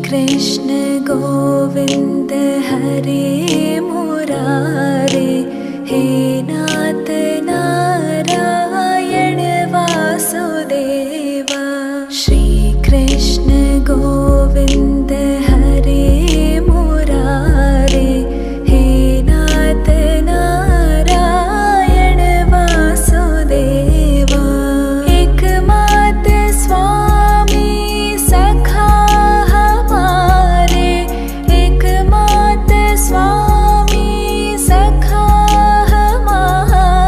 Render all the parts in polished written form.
कृष्ण गोविंद हरे मुरारे, हे नाथ नारायण वासुदेवा। श्री कृष्ण गोविंद हरे मुरारे, हे नाथ नारायण वासुदेवा। एकमात्र स्वामी सखा हमारे, एकमात्र स्वामी सखा हमारे।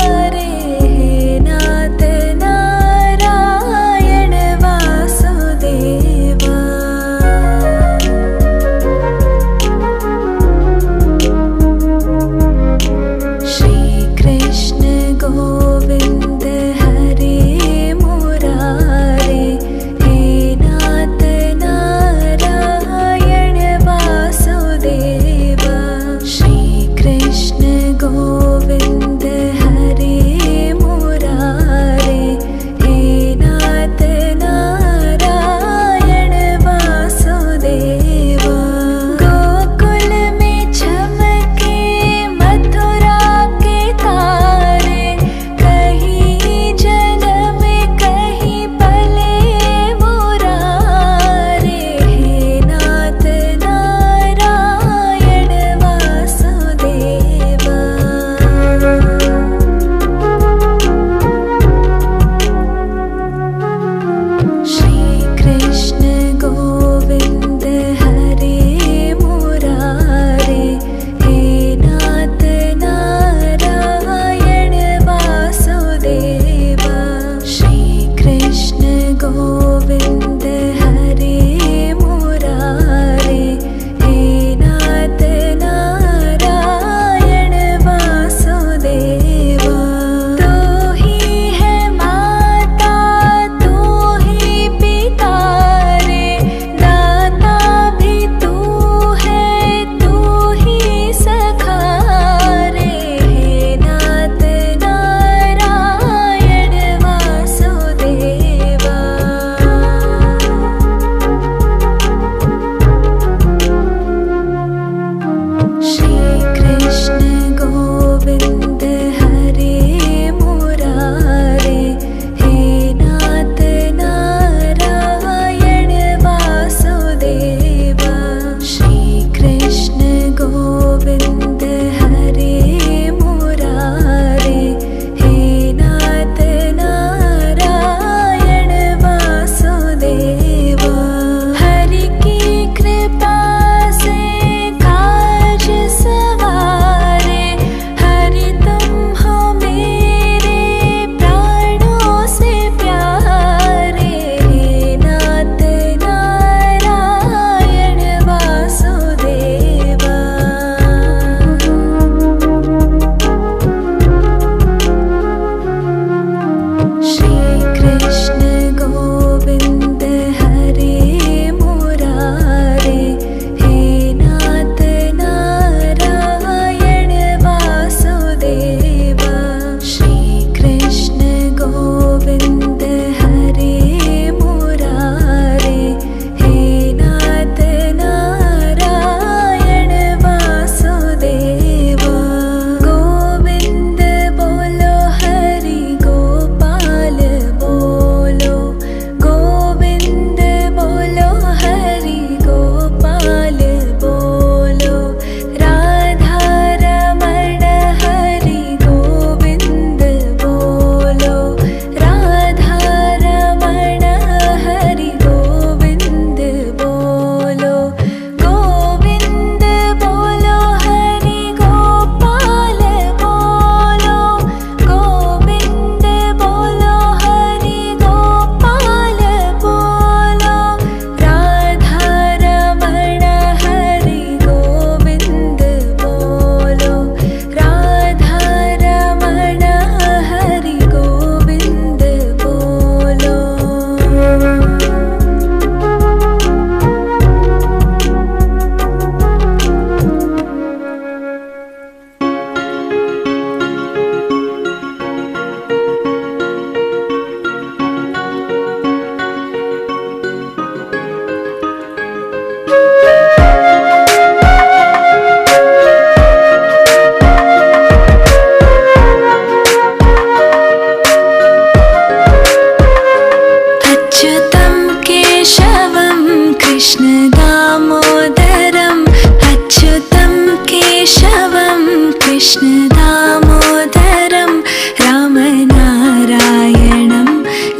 दामोदरम् अच्युतं केशवं कृष्ण दामोदरं रामनारायणं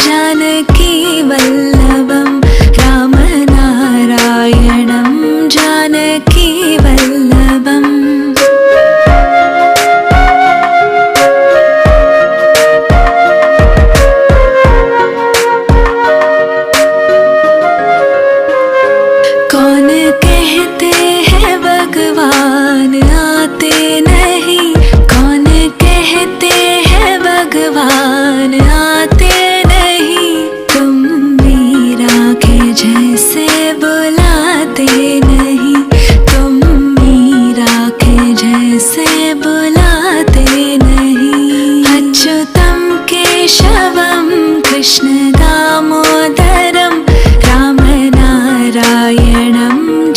जानकीवल्लभं रामनारायणं जानकीवल्लभम् भगवान आते नहीं, तुम मीरा के जैसे बुलाते नहीं, तुम मीरा के जैसे बुलाते नहीं। अच्युतं केशवं कृष्ण दामोदरं रामनारायणं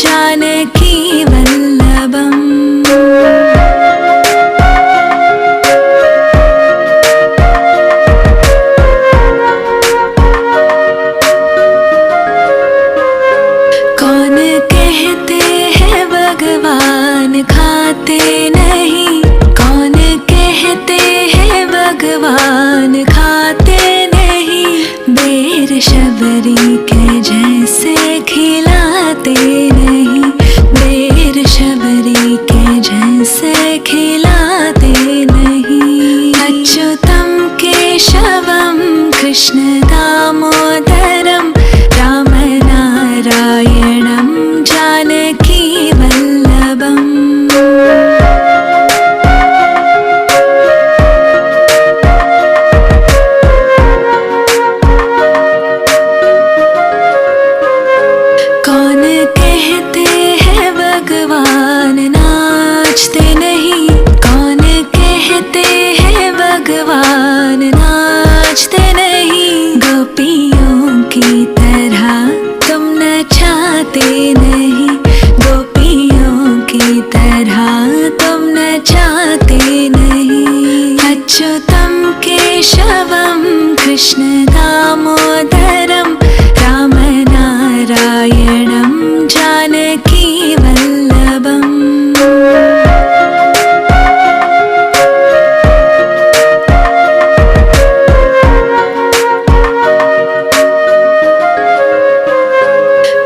जानकीवल्लभम् खाते नहीं, कौन कहते हैं भगवान खाते नहीं, बेर शबरी के जैसे खिलाते नहीं, बेर शबरी के जैसे खिलाते नहीं। अच्युतं केशवं कृष्ण दामोदरं रामनारायणं जानकीवल्लभम् कौन कहते हैं भगवान नाचते नहीं, कौन कहते हैं भगवान नाचते नहीं, गोपियों की तरह तुम नचाते नहीं, गोपियों की तरह तुम नचाते नहीं। अच्युतं केशवं कृष्ण दामोदरं रामनारायणं जानकीवल्लभम्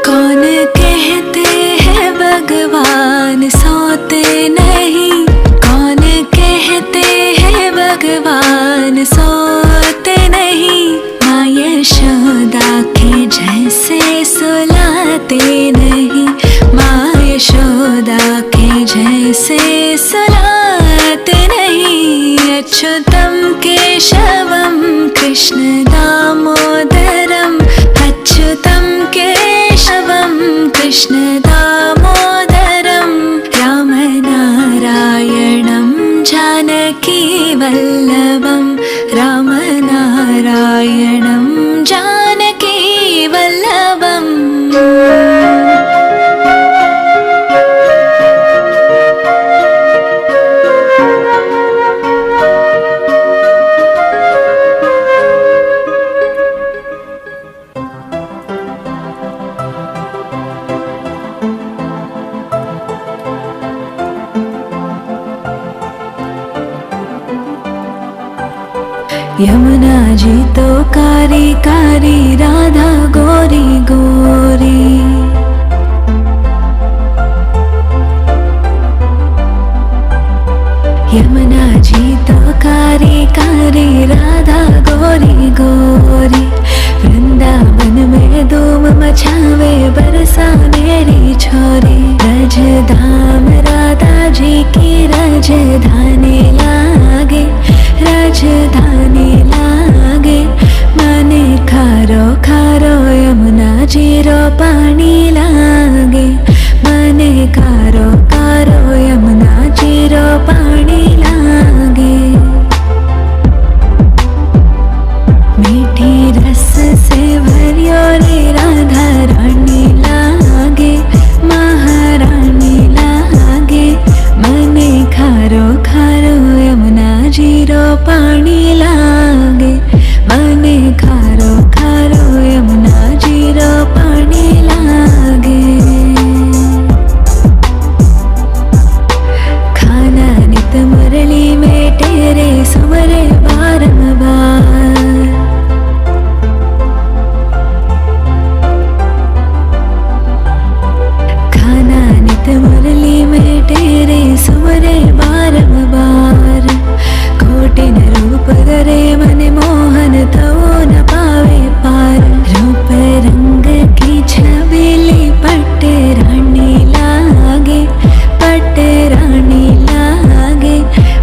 कौन कहते हैं भगवान सोते नहीं, कौन कहते हैं भगवान सोते नहीं, माँ यशोदा के जैसे सुलाते नहीं, माँ यशोदा के जैसे सुलाते नहीं। अच्युतं केशवं कृष्ण दामोदरम् अच्युतं केशवं कृष्ण दामोदरं रामनारायणं जानकीवल्लभं रामनारायणं जानकीवल्लभम् यमुना जी तो कारी कारी, राधा गोरी गोरी, यमुना जी तो कारी कारी, राधा गोरी गोरी, वृंदावन में धूम मचावे बरसानेरी छोरी, रजधाम राधा जी की राजधानी लागे, राजधानी लागे, माने खारो खारो यमुना जीरो पानी लागे, माने खारो खारो यमुना जीरो पानी लागे। मीठी रस से भरियो रे राधा रानी लागे, महारानी लागे, मने खारो खारो यमुना जीरो पानी लागे, मने खारो खारो यमुना जीरो पानी लागे। गात मुरली में तेरे सुमरे बारंबार। कोटिन रूप धरे मन मोहन तो न पावे पार। रूप रंग की छबीली पट्ट रानी लागे, पट्ट रानी लागे।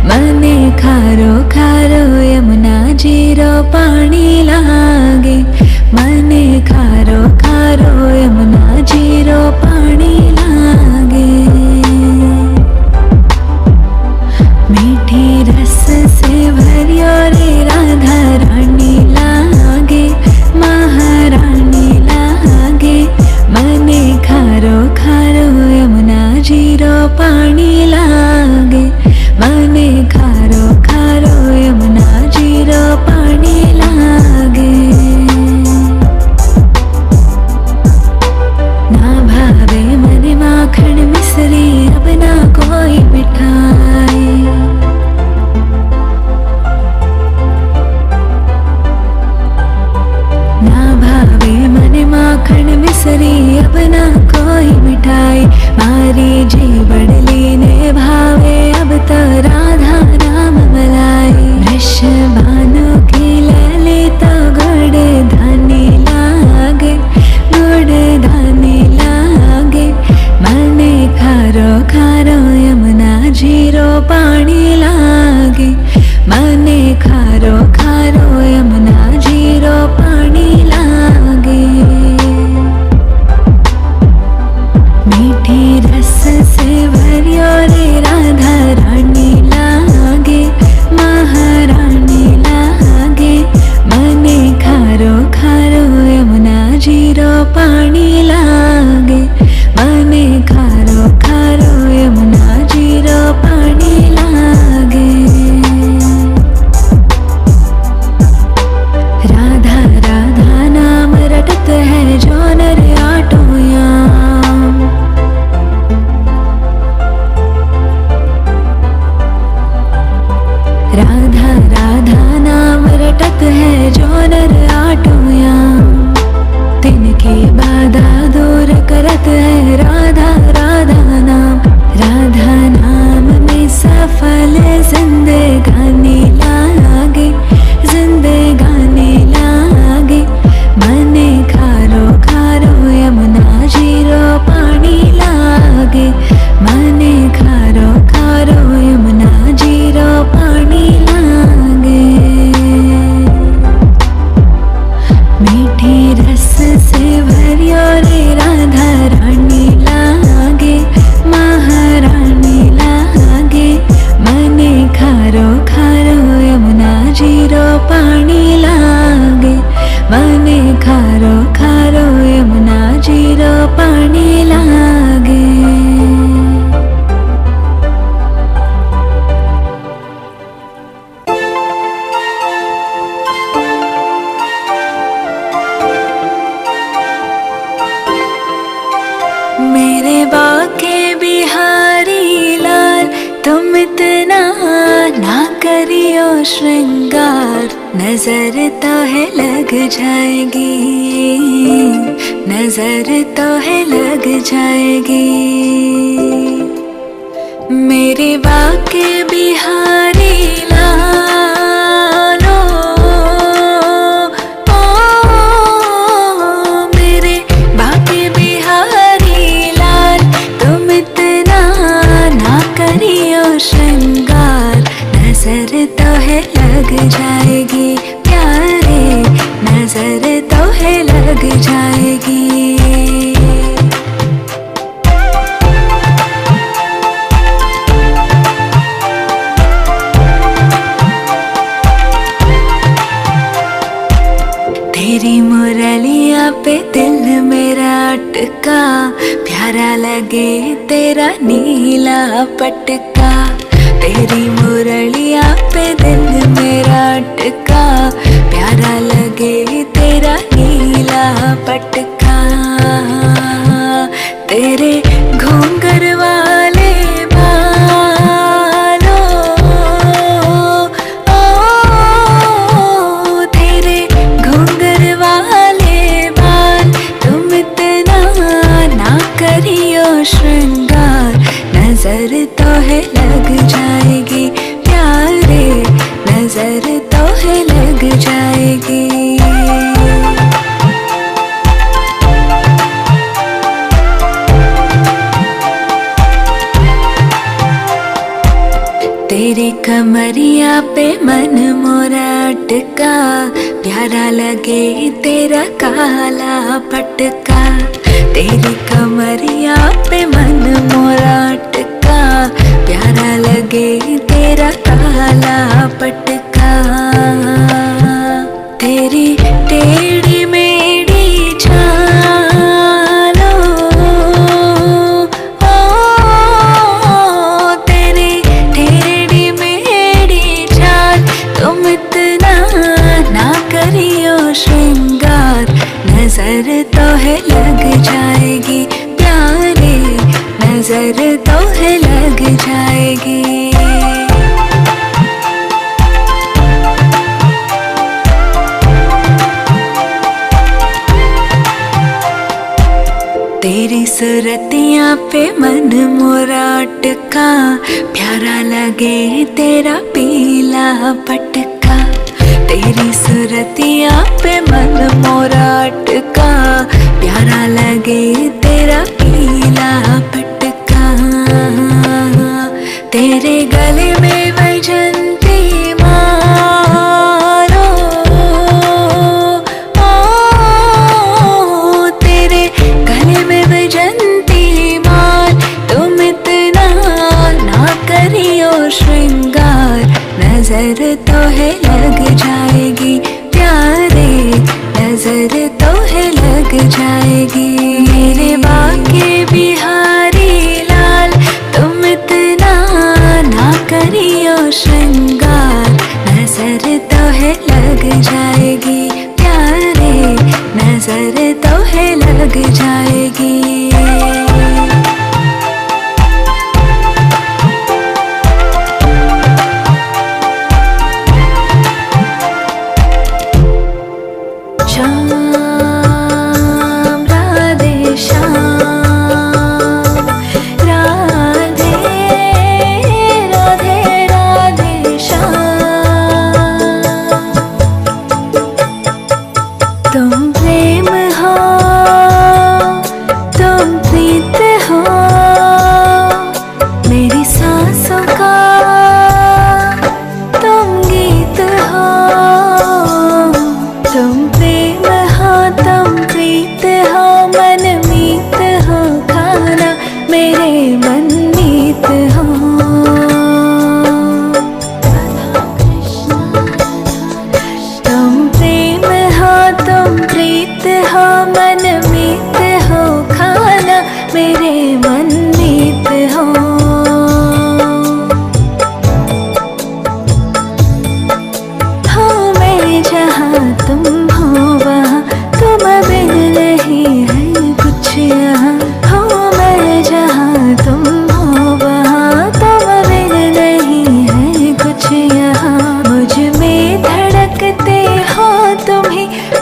मने खारो खारो यमुना जीरो पानी लागे। मने खारो खारो यमुना जीरो पानी लागे। मीठी रस से भरियो रे राधा रानी लागे, महारानी लागे। मने खारो खारो यमुना जीरो पानी लागे। मने खारो खारो यमुना जीरो पानी लागे। ना भावे मने माखन मिश्री अब ना कोई मिठाई। ना भावे मने माखन मिश्री अब ना कोई मिठाई। मारी जी बड़ली ने भावे अब तो राधा नाम मलाई। वृषभानु की ललित गुड़ धानी लागे, गुड़ धानी लागे। मने खारो खारो यमुना जीरो पानी लागे। मने खारो खारो यमुना जीरो पानी लागे। मीठी रस से भरियो रे राधा रानी लागे, महारानी लागे। मने खारो खारो यमुना जीरो पानी लागे। मने खारो खारो यमुना जीरो पानी लागे। राधा राधा नाम रटत है जो नर आटो याम। राधा राधा नाम रटत है जो नर आटो याम। तिनकी बाधा दूर करत है राधा राधा नाम। राधा नाम में सफल जिंदगानी लागे, जिंदगानी लागे। मने खारो खारो यमुना जीरो पानी लागे। मने खारो खारो यमुना जीरो पानी लागे। मीठी रस से भरियो रे राधा रानी लागे, महारानी लागे। मने खारो खारो यमुना जीरो पानी लागे। मने खारो खारो यमुना जीरो पानी लागे। मेरे बाके बिहारी लाल तुम इतना ना करियो श्रृंगार। नजर तो है लग जाएगी, नजर तो है लग जाएगी। मेरे बाके बिहारी लाल मेरे बाके बिहारी लाल तुम इतना ना करियो श्रृंगार। नजर तो है लग जाएगी प्यारे, नजर तो है लग जाएगी। तेरी मुरलिया पे दिल मेरा अटका। प्यारा लगे तेरा नीला पटका। तेरी मुरलिया पे दिल मेरा अटका। प्यारा लगे तेरा नीला पटका। तेरे घूंघर वाले बालों तेरे घूंघर वाले बाल तुम इतना ना करियो श्रृंगार। नजर तो है लग जाएगी प्यारे, नजर तो है लग जाएगी। तेरे कमरिया पे मन मोरा अटका, प्यारा लगे तेरा काला पटका। तेरी कमरिया पे मन मोरा अटका, प्यारा लगे तेरा काला पटका। तेरी टेढ़ी मेढ़ी चालों, तेरी टेढ़ी मेढ़ी चाल, तुम इतना ना करियो श्रृंगार। नजर तो है लग जाएगी प्यारे, नजर तो है लग जाएगी। तेरी सूरतियाँ पे मन मोरा अटका, प्यारा लगे तेरा पीला पटका। तेरी सूरतियाँ पे मन मोरा अटका, प्यारा लगे तेरा पीला पटका। तेरे गले में वैजंती मारो, तेरे गले में वैजंती मार, तुम इतना ना करियो श्रृंगार। नजर तो है लग जाएगी प्यारे, नजर तो है लग जाएगी। मेरे बाके बिहारी लाल, तुम इतना ना करियो श्रृंगार। नजर तो है लग जाएगी प्यारे, नजर तो है लग जाएगी।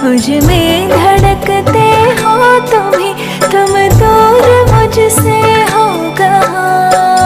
मुझ में धड़कते हो तुम ही, तुम दूर मुझसे हो कहाँ।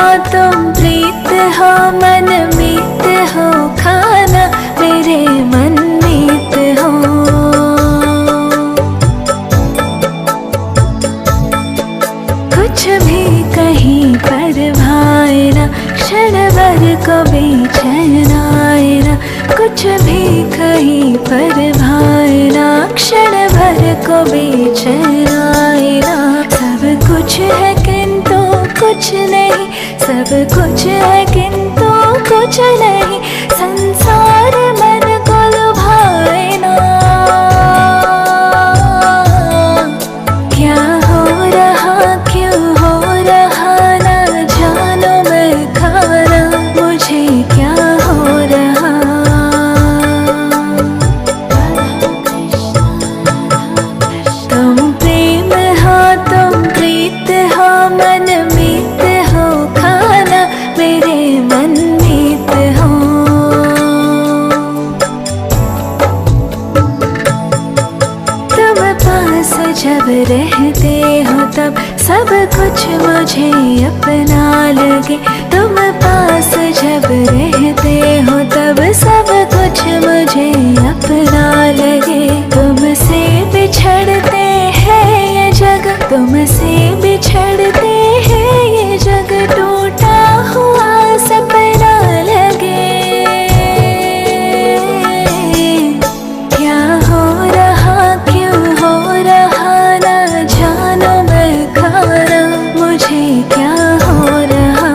तुम प्रीत हो मन मीत हो, खाना मेरे मन मीत हो। कुछ भी कहीं पर भाए ना, क्षण भर को बेचैन आए ना। कुछ भी कहीं पर भाए ना, क्षण भर को बेचैन आए ना। सब कुछ है किंतु कुछ नहीं, सब कुछ है किंतु कुछ नहीं। संसार मन को लुभाए ना। क्या हो रहा क्यों हो रहा ना जानो मैं खाना, मुझे क्या हो रहा। तुम प्रेम हो तुम प्रीत हो मन मीत हो, खाना मेरे मन मीत हो। तुम पास जब रहते हो तब सब कुछ मुझे अपना लगे। तुम पास जब रहते हो तब सब कुछ मुझे अपना लगे। तुमसे बिछड़ते हैं ये जग, तुमसे बिछड़ते हैं ये जग, टूटा हुआ सपना लगे। क्या हो रहा क्यों हो रहा ना जानो मैं खाना, मुझे क्या हो रहा।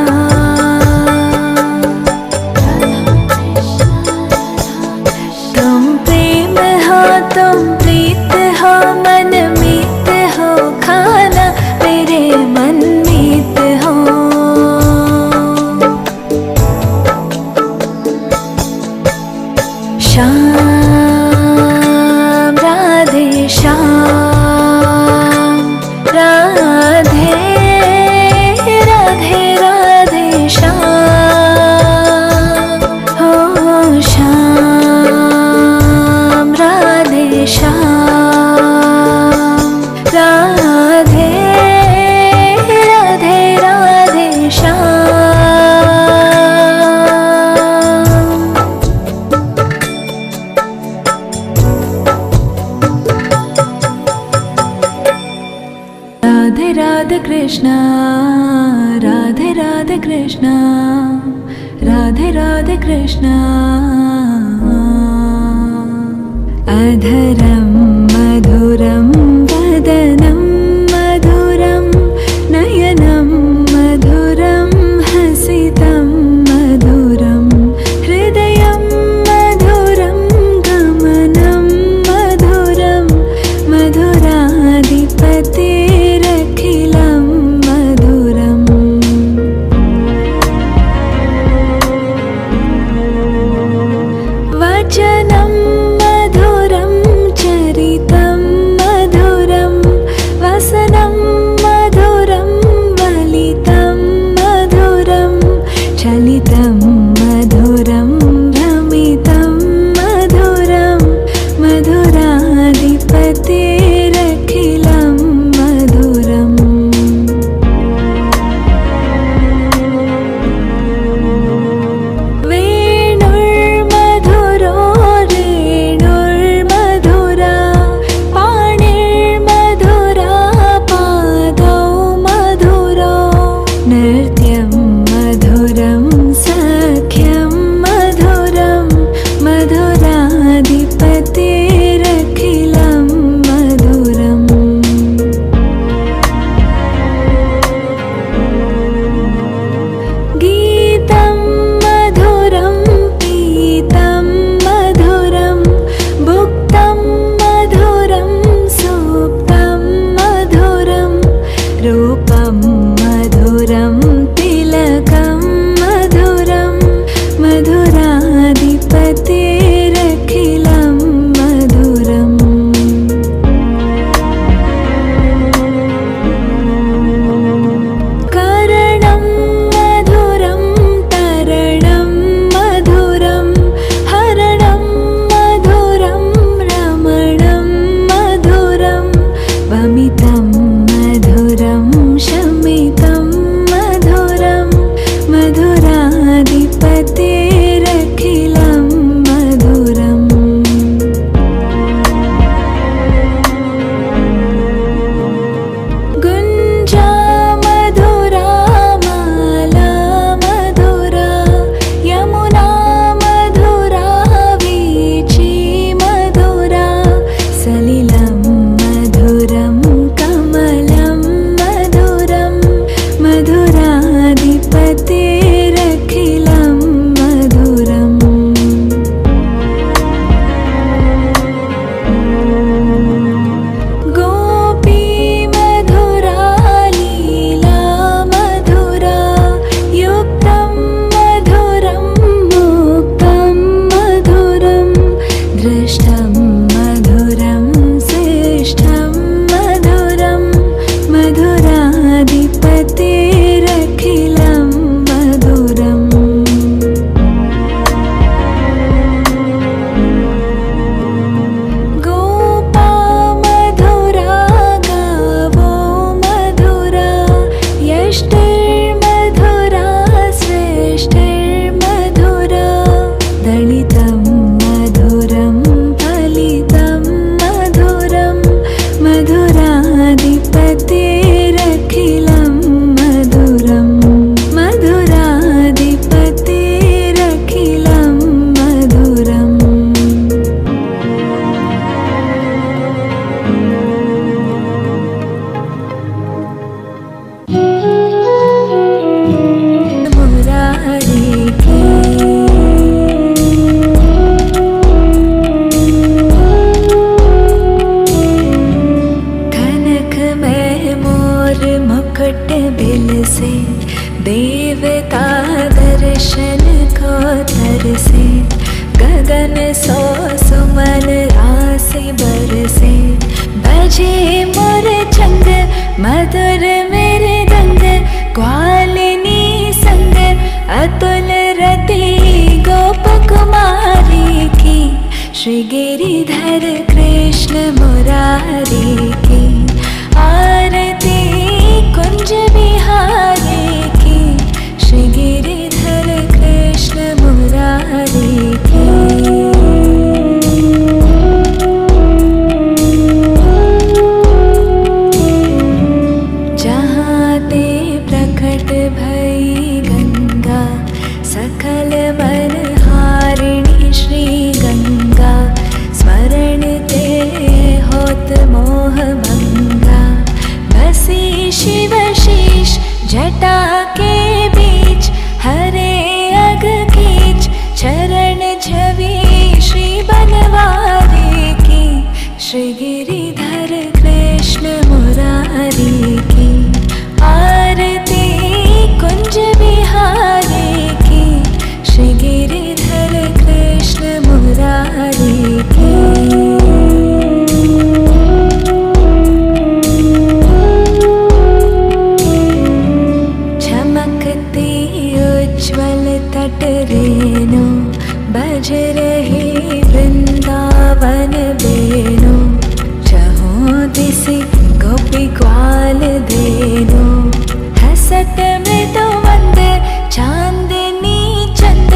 तुम प्रेम हो तुम प्रीत हो मन मीत हो, खाना मेरे मन मीत हो। श्याम राधे श्याम राधे राधे राधे श्याम हो श्याम राधे श्याम राधे राधे राधे श्याम। राधे राधे कृष्णा राधे राधे कृष्णा राधे राधे कृष्णा। अधरं मधुरं वदनं मधुरं नयनं मधुरं हसितं मधुरं हृदयं मधुरं गमनं मधुरं मधुराधिपतिरखिलं मधुरम्। वचनं मधुरं चरितं मधुरं देवता दर्शन को तरसे, गगन सो सुमन राशि बरसे। बजे मोर चंग मधुर मेरे दंग, ग्वालिनी संग अतुल रति गोप कुमारी की। श्री गिरिधर कृष्ण मुरारी की, आरती कुंज बिहारी की। श्री गिरिधर कृष्ण मुरारी की। जहाँ ते प्रकट भई गंगा, सकल मनहारिणी श्री गंगा। स्मरण ते होत मोह भंगा, बसी शिव शीश जटा के बीच। हरे अग कीच चरण छवि श्री बनवारी की। श्री गिरिधर कृष्ण मुरारी की, आरती कुंज बिहारी की। श्री गिरिधर कृष्ण मुरारी की। चमकती उज्ज्वल तट रेणु, बज रही वृंदावन बेनु। चहुँ दिसि गोपी ग्वाल धेनु, हसत मृदुमंद चांदनी चंद।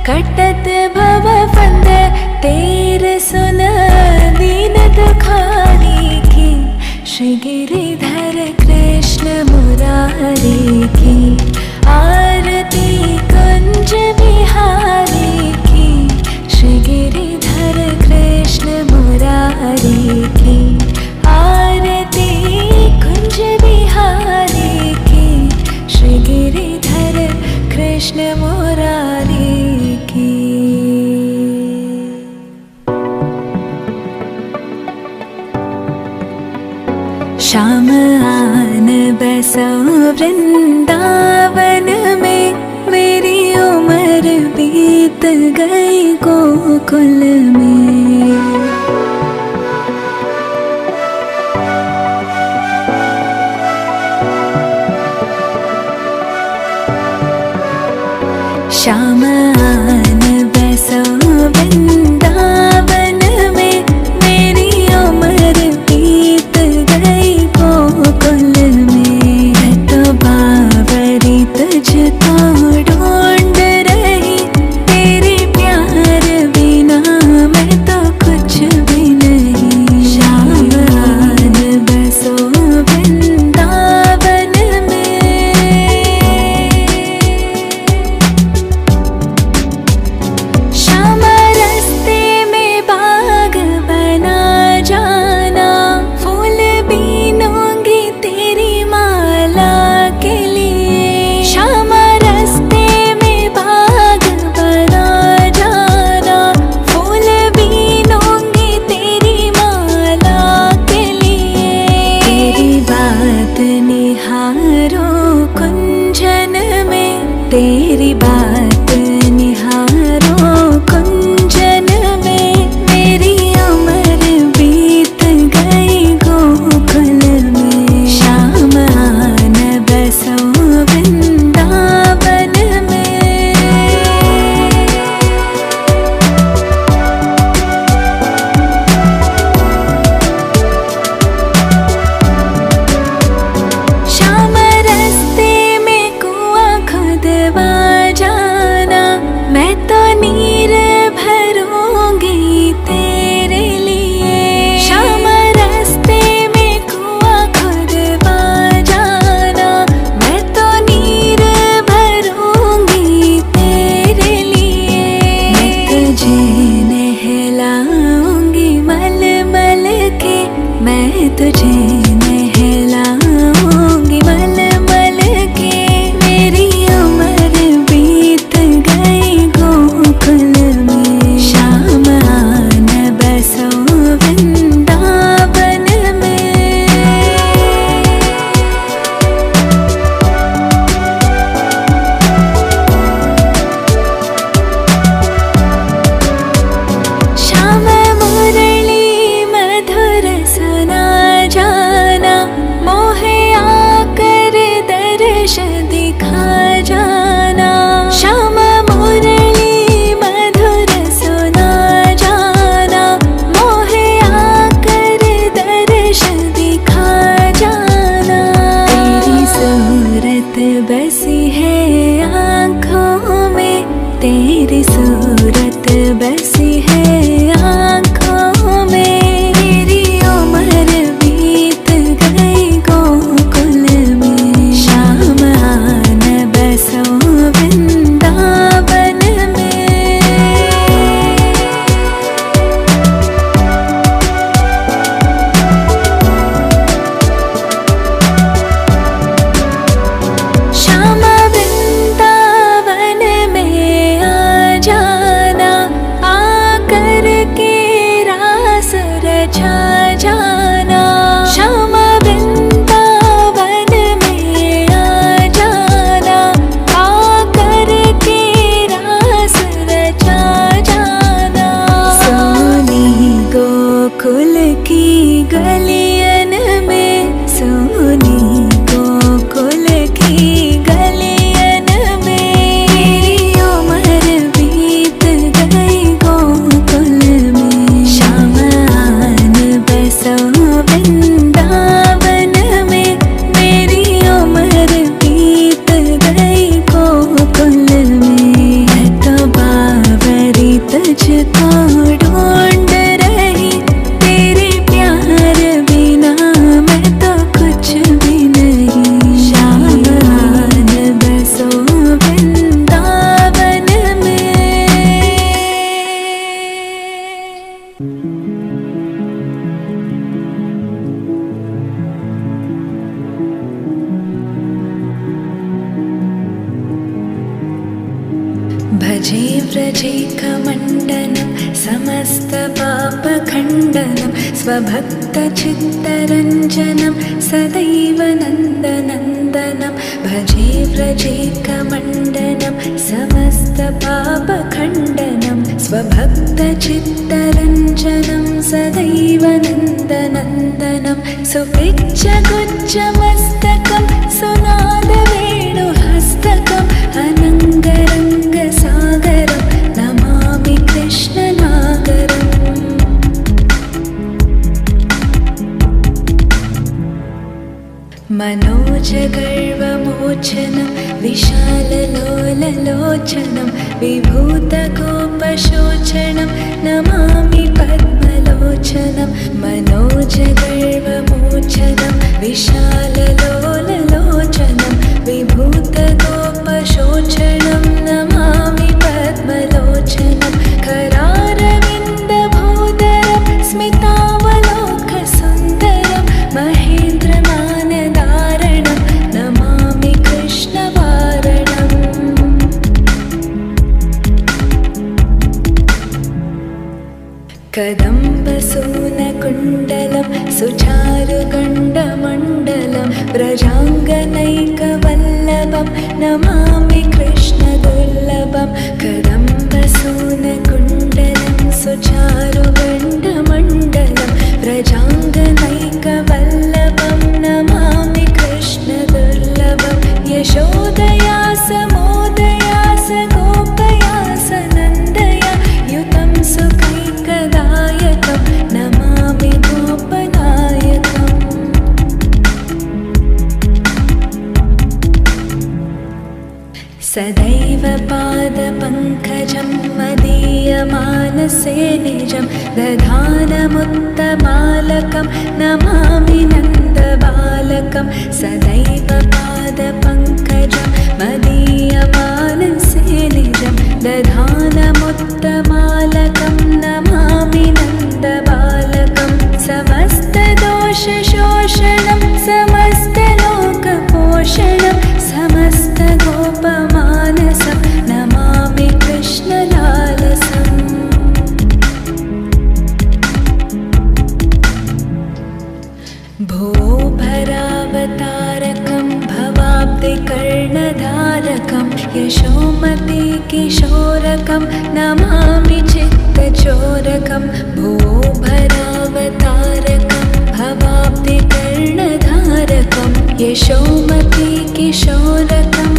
कटत भव फंद तेर सुन दीन दुखारी की। श्री गिरिधर कृष्ण मुरारी की, आरती कुंज बिहारी की। श्री गिरिधर कृष्ण मुरारी की, आरती कुंज बिहारी की। श्री गिरिधर कृष्ण मुरारी की। श्याम आन बसो वृंदावन में, मेरी उम्र बीत गई गोकुल में। श्याम आन बसो वृंदावन में, मेरी उम्र बीत गई गोकुल में। तो बावरी तुझको ढूंढ रही, तेरे प्यार बिना मैं तो कुछ भी नहीं। श्याम आन बसो वृंदावन में। श्याम रास्ते में बाग बना जाना, फूल बीनूंगी तेरी माला के लिए। श्याम रास्ते में बाग बना जाना, फूल बीनूंगी तेरी माला के लिए। तेरी बात निहारो कुंजन में, तेरी बात निहारो कुंजन में। मेरी उम्र बीत गई गोकुल में। श्याम आन बसो वृंदावन में। श्याम रास्ते में कुआं खुदवा जाना, छा जाना। श्याम मुरली मधुर सुना जाना, मोहे आकर दर्श दिखा जाना। तेरी सूरत बसी है आँखों में, तेरी सूरत बसी है आँखों में। मेरी उम्र बीत गई गोकुल में, श्याम आन बसो वृंदावन में। श्याम वृंदावन में आ जाना, आकर के रास रचा जाना। श्याम वृंदावन में आ जाना, आकर के रास रचा जाना। सोनी गोकुल की गलियन में, सोनी गोकुल की गलियन में। मेरी उम्र बीत गई गोकुल में, श्याम आन बसो वृंदावन में। मेरी उम्र बीत गई गोकुल में। मैं तो बावरी तुझको ढूंढ रही, तेरे प्यार बिना मैं तो कुछ भी नहीं। श्याम आन बसो वृंदावन में। भजे व्रजेकमण्डनं समस्तपापखण्डनं, स्वभक्तचित्तरञ्जनं सदैव नन्दनन्दनं। भजे व्रजेकमण्डनं समस्तपापखण्डनं, स्वभक्तचित्तरञ्जनं सदैव नन्दनन्दनं। सुपिच्चगुच्चमस्तकं सुनादवेणुहस्तकम्, अनङ्गरङ्गसागरं नमामि कृष्णनागरम्। मनोजगर्वमोचनं विशाललोललोचनं, विभूतकोपशोचनं नमामि पद्मलोचनं। मनोजगर्वमोचनं विशाललोललोचनं, विभूतकोपशोचनं नमामि पद्मलोचनं। करारविन्दभूधरं स्मितावलोकसुन्दरं, महेन्द्रमानदारणं नमामि कृष्णवारणम्। कदम्बसूनकुण्डलं सुचारुगण्डमण्डलं, व्रजाङ्गनैकवल्लभं नमामि कृष्णदुर्लभं। कदम्बसूनकुण्डलं सुचारुगण्डमण्डलं, व्रजाङ्गनैकवल्लभं नमामि कृष्णदुर्लभं। यशोदया समोदया सगोपया सनन्दया, युतं सुखैकदायकं नमामि गोपनायकम्। सदैव पादपङ्कजं मदीयमानसे निजं, दधानमुत्तमालकं नमामि नन्दबालकं। सदैव पादपङ्कजं मदीयमानसे निजं, दधानमुत्तमालकं नमामि नन्दबालकं। समस्तदोषशोषणं समस्तलोकपोषणं, समस्तगोपमानसं नमामि कृष्णलालसम्। भोभरावतारकं भवाब्धिकर्णधारकं, यशोमति किशोरकं नमामि चित्तचोरकं। भोभरावतारकं भवाब्धिकर्णधारकं, यशोमति किशोरकं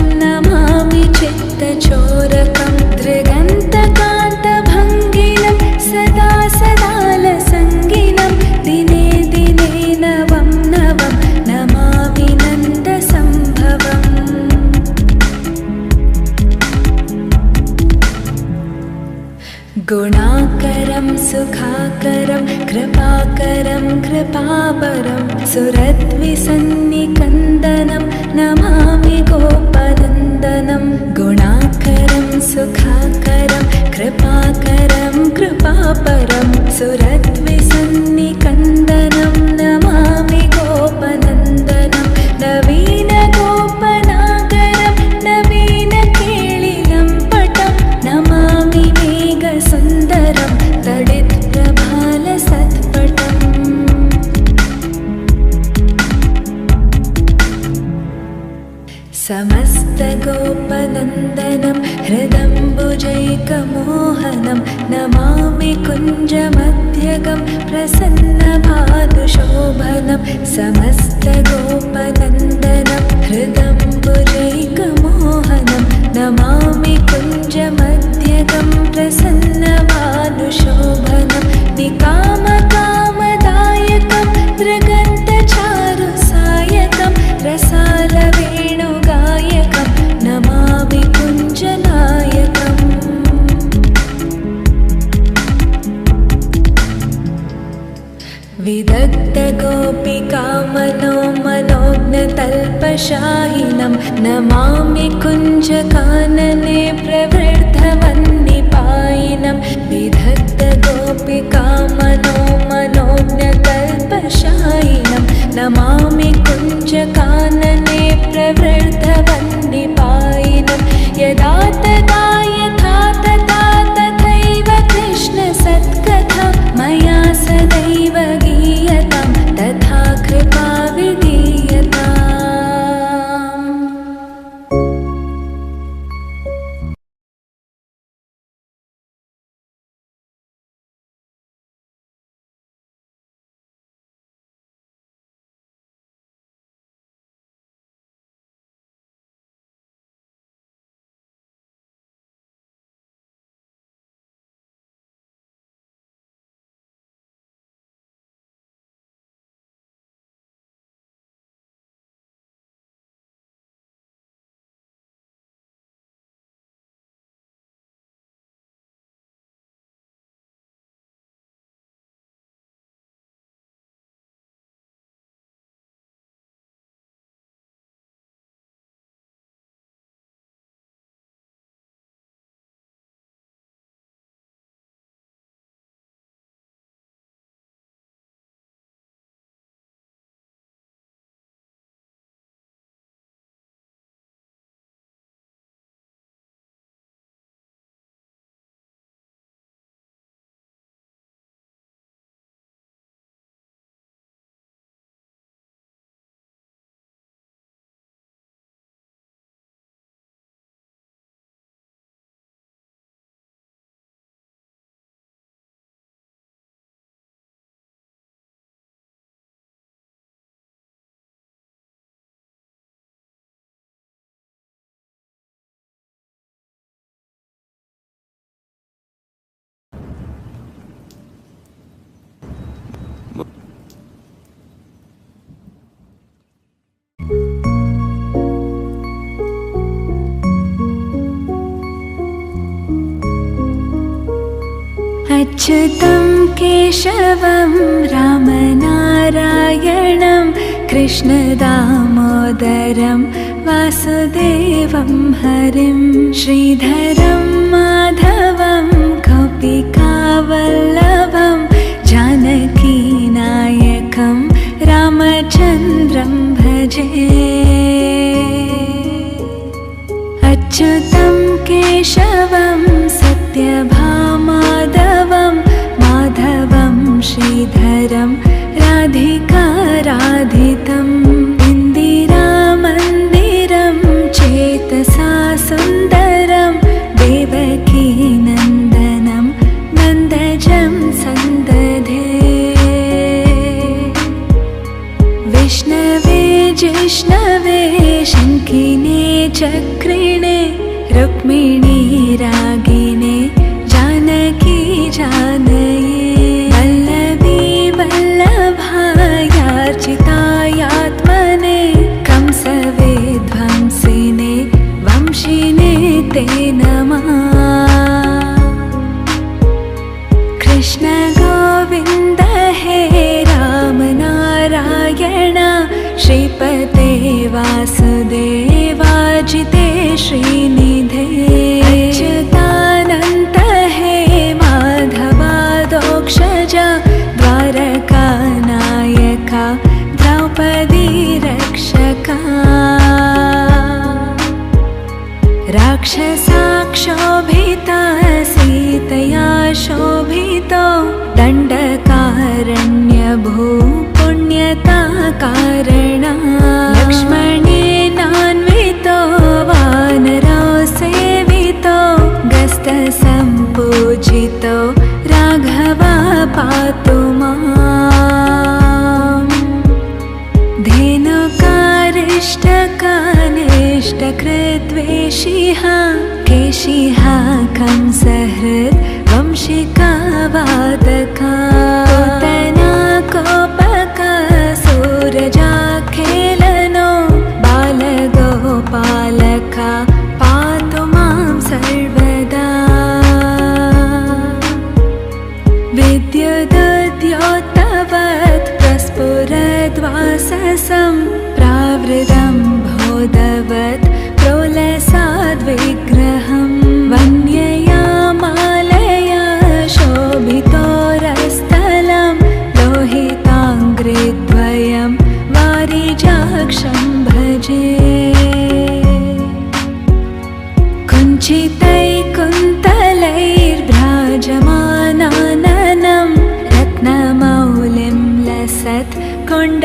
सागरं कृपाकरं कृपापरं सुरद्विसन्निकन्दनं नमामि गोपनन्दनं गुणाकरं सुखाकरं कृपाकरं कृपापरं सुरद्विसन्निकन्दनं नमामि गोपनन्दनं नवीनगोपनागरं नवीनकेलिलं पटं नमामि मेघसुन्दरं तडित्प्रभालसत्पटम् समस्तगोपनन्दनं हृदम्बुजैकमोहनं नमामि कुञ्जमध्यगं प्रसन्नभानुशोभनं समस्तगोपनन्दनं हृदम्बुजैकमोहनं नमामि कुञ्जमध्यगं प्रसन्नभानुशोभनं निकामकामदायकं दृगन्तचारुसायकं रसालवेणुगायकं नमामि कुञ्जनायकम् विदग्धगोपिकामनोमनोज्ञतल्पशायिनं नमामि कुञ्जकानने प्रवृद्धवन्निपायिनं विदग्धगोपिकामनोमनोज्ञतल्पशायिनं नमामि कुञ्जकानने प्रवृद्धवन्निपायिनं यदा तदा यथा तथा तथैव कृष्णसत्कथा मया सदैव गीयतां तथा कृपा विधीयताम्। अच्युतं केशवं रामनारायणं कृष्णदामोदरं वासुदेवं हरिं श्रीधरं माधवं गोपिकावल्लभं जानकीनायकं रामचन्द्रं भजे। अच्युतं केशवं सत्यभामाधवं माधवं श्रीधरं राधिकाराधितम् इन्दिरामन्दिरं चेतसा सुन्दरं देवकीनन्दनं नन्दजं सन्दधे। विष्णवे जिष्णवे शङ्किने चक्रिणे रुक्मिणी रागिणे जानकी जानये वल्लभी वल्लभायार्चितायात्मने कंसविध्वंसिने वंशिने ते नमः। कृष्ण गोविन्द श्रीपते वासुदेवाजिते श्रीनिधे अच्युतानन्त हे माधवादोक्षजा द्वारकानायका द्रौपदी रक्षका राक्षसाक्षोभिता सीतया शोभितो दण्डकारण्यभूपुण्यता कारणा लक्ष्मणेनान्वितो वानरो सेवितो गस्तसम्पूजितो राघवा पातु माम् धेनुकारिष्टकानिष्टकृद्वेषिः केशिः कंसहृद् वंशिका वादका पूतना कोपका सूरजाखेलनो बालगोपालका पातु मां सर्वदा विद्युदुद्योतवत् प्रस्फुरद्वाससं प्रावृतं बोधवत् प्रोलसाद्विग्रहं वन्यया मालया शोभितोरस्थलं लोहिताङ्घ्रिद्वयं वारिजाक्षं भजे कुञ्चितैकुन्तलैर्भ्राजमानाननं रत्नमौलिं लसत् कुण्ड